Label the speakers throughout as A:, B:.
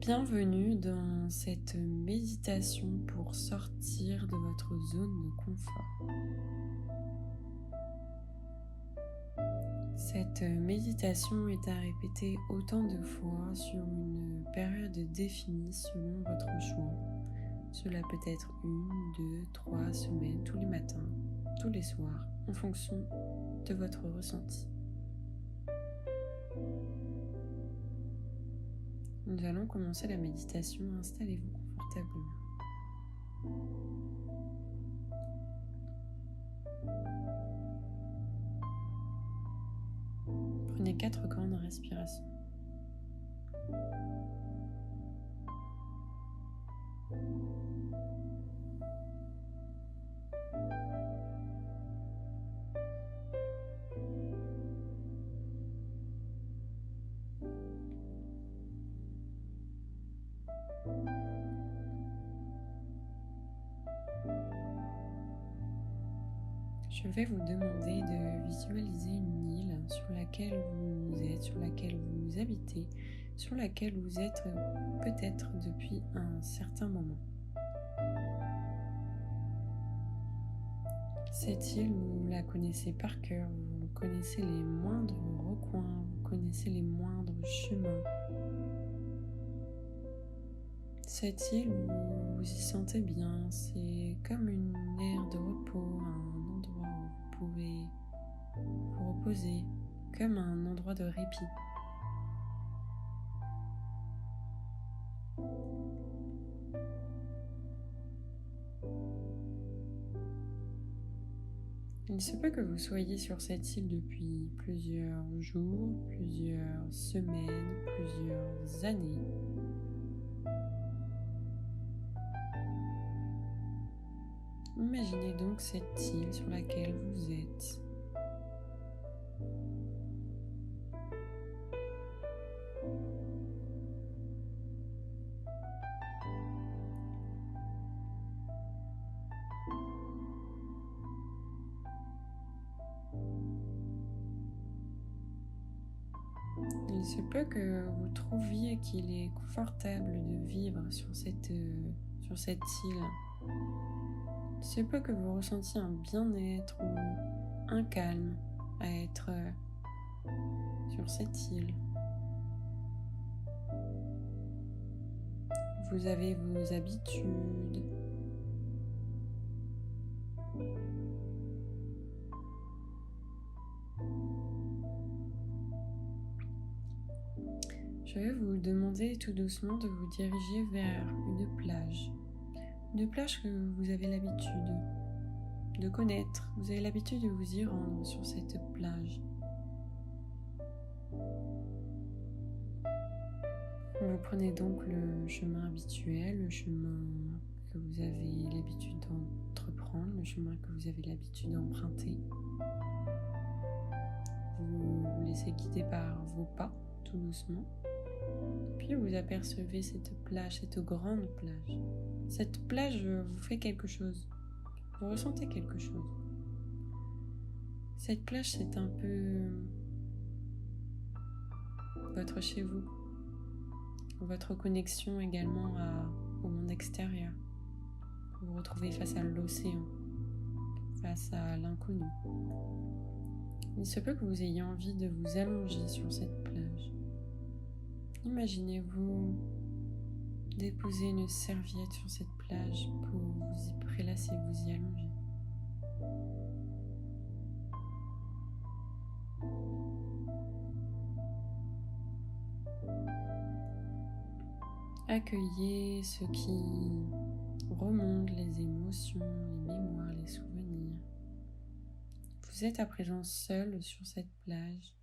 A: Bienvenue dans cette méditation pour sortir de votre zone de confort. Cette méditation est à répéter autant de fois sur une période définie selon votre choix. Cela peut être 1, 2, 3 semaines, tous les matins, tous les soirs, en fonction de votre ressenti. Nous allons commencer la méditation. Installez-vous confortablement. Prenez 4 grandes respirations. Je vais vous demander de visualiser une île sur laquelle vous êtes, sur laquelle vous habitez, sur laquelle vous êtes peut-être depuis un certain moment. Cette île, vous la connaissez par cœur, vous connaissez les moindres recoins, vous connaissez les moindres chemins. Cette île, vous y sentez bien, c'est comme une aire de repos, un endroit où vous pouvez vous reposer, comme un endroit de répit. Il se peut que vous soyez sur cette île depuis plusieurs jours, plusieurs semaines, plusieurs années. Imaginez donc cette île sur laquelle vous êtes. Il se peut que vous trouviez qu'il est confortable de vivre sur cette île. Il se peut que vous ressentiez un bien-être ou un calme à être sur cette île. Vous avez vos habitudes. Je vais vous demander tout doucement de vous diriger vers une plage. Une plage que vous avez l'habitude de connaître. Vous avez l'habitude de vous y rendre sur cette plage. Vous prenez donc le chemin habituel, le chemin que vous avez l'habitude d'entreprendre, le chemin que vous avez l'habitude d'emprunter. Vous vous laissez guider par vos pas, tout doucement. Puis vous apercevez cette plage, cette grande plage. Cette plage vous fait quelque chose. Vous ressentez quelque chose. Cette plage, c'est un peu votre chez vous. Votre connexion également au monde extérieur. Vous vous retrouvez face à l'océan, face à l'inconnu. Il se peut que vous ayez envie de vous allonger sur cette plage. Imaginez-vous déposer une serviette sur cette plage pour vous y prélasser, vous y allonger. Accueillez ce qui remonte, les émotions, les mémoires, les souvenirs. Vous êtes à présent seul sur cette plage.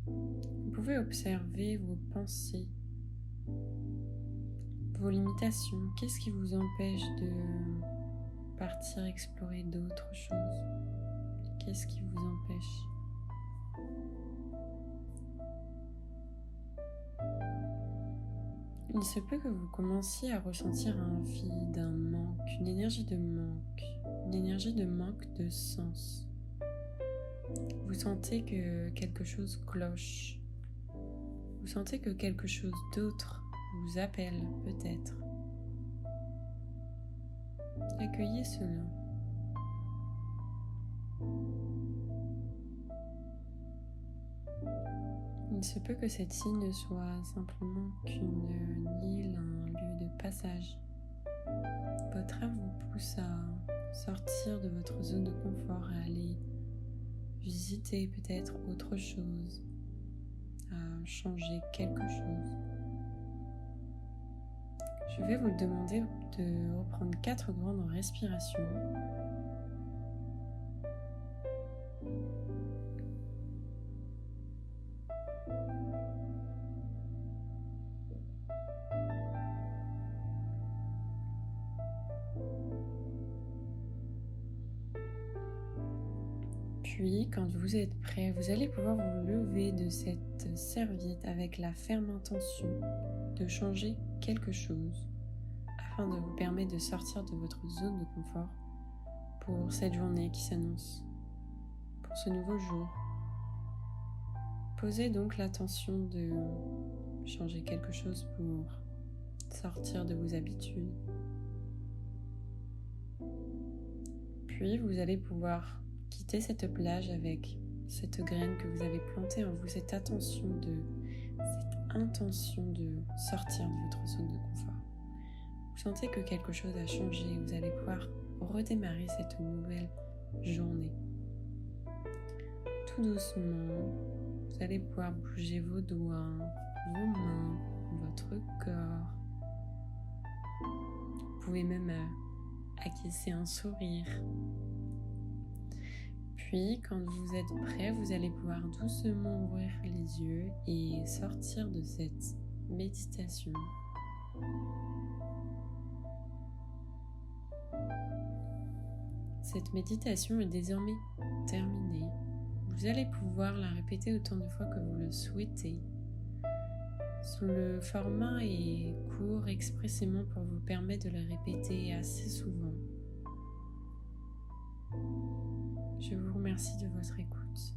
A: Vous pouvez observer vos pensées, vos limitations. Qu'est-ce qui vous empêche de partir explorer d'autres choses? Qu'est-ce qui vous empêche? Il se peut que vous commenciez à ressentir un vide, un manque, une énergie de manque de sens. Vous sentez que quelque chose cloche. Vous sentez que quelque chose d'autre vous appelle peut-être. Accueillez cela. Il se peut que cette île ne soit simplement qu'une île, un lieu de passage. Votre rêve vous pousse à sortir de votre zone de confort, à aller visiter peut-être autre chose, à changer quelque chose. Je vais vous demander de reprendre 4 grandes respirations. Puis, quand vous êtes prêt, vous allez pouvoir vous lever de cette serviette avec la ferme intention de changer quelque chose afin de vous permettre de sortir de votre zone de confort pour cette journée qui s'annonce, pour ce nouveau jour. Posez donc l'intention de changer quelque chose pour sortir de vos habitudes. Puis, vous allez pouvoir quitter cette plage avec cette graine que vous avez plantée en vous, cette intention de sortir de votre zone de confort. Vous sentez que quelque chose a changé, vous allez pouvoir redémarrer cette nouvelle journée. Tout doucement, vous allez pouvoir bouger vos doigts, vos mains, votre corps. Vous pouvez même acquiescer un sourire. Puis, quand vous êtes prêt, vous allez pouvoir doucement ouvrir les yeux et sortir de cette méditation. Cette méditation est désormais terminée. Vous allez pouvoir la répéter autant de fois que vous le souhaitez. Le format est court expressément pour vous permettre de le répéter assez souvent. Je vous remercie de votre écoute.